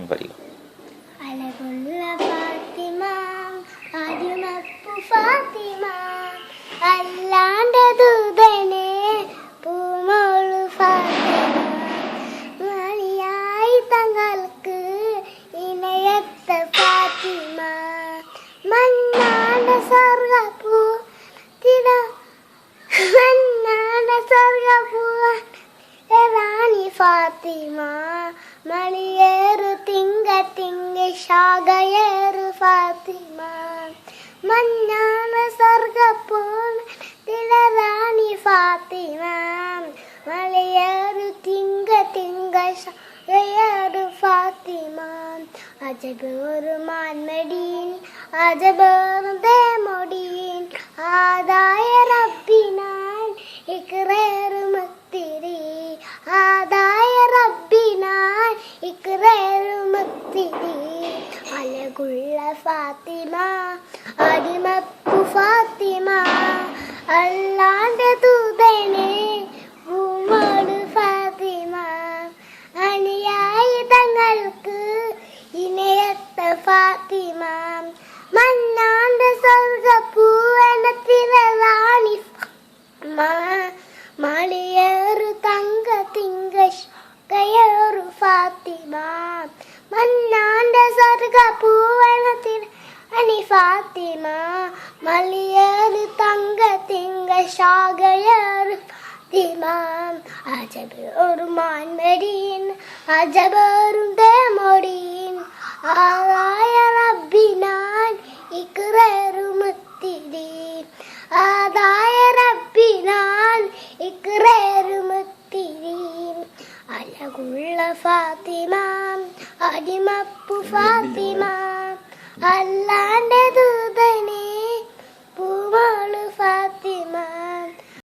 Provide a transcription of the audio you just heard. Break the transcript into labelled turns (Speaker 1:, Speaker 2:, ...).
Speaker 1: പഠിക്കും.
Speaker 2: അലകുള്ള ഫാത്തിമ അരിമപ്പു ഫാത്തിമ അല്ലാണ്ട് ദൂതനെ പൂമോളു ഫാത്തിമ മണിയായി തങ്ങൾക്ക് ഇണയത്ത ഫാത്തിമ മണ്ണാണ്ട സ്വർഗപ്പൂ മണ്ണാണ്ട സ്വർഗപ്പൂ റാണി ഫാത്തിമ മണിയേറു തിങ്ക ശാഖയേറു ഫാത്തിമ മഞ്ഞാണ് സ്വർഗപ്പോൾ റാണി ഫാത്തിമ മലയേറു തിങ്ക ശാഖയേറു ഫാത്തിമ അജബേറു മാൻമടീൻ അജബേറു ദേമൊടീൻ ആദായ റബ്ബിനാൽ ഇക്റേറു മുത്തിരി ആദായ റബ്ബിനാൽ ഇക്റേറു മുത്തിരി അലകുള്ള ഫാത്തിമ അരിമപ്പു ഫാത്തിമ അല്ലാണ്ട് ദൂതനെ പൂമോളു ഫാത്തിമ അണിയായി തങ്ങൾക്ക് ഇണയത്ത ഫാത്തിമ മണ്ണാണ്ട് സ്വർഗപ്പൂവനത്തിലെ റാണി മണിയേറു തങ്ക തിങ്കയേറു ഫാത്തിമ മണ്ണാണ്ട് സ്വർഗപ്പൂവനത്തിലെ റാണി ഫാത്തിമ മണിയേറു തങ്ക ശാഖയേറു ഫാത്തിമ അജബേറു മാൻമടീൻ അജബേറു ദേമൊടീൻ ആദായ റബ്ബിനാൽ ഇക്റേറു മുത്തിരി ആദായ റബ്ബിനാൽ ഇക്റേറു മുത്തിരി അലകുള്ള ഫാത്തിമ അരിമപ്പു ഫാത്തിമ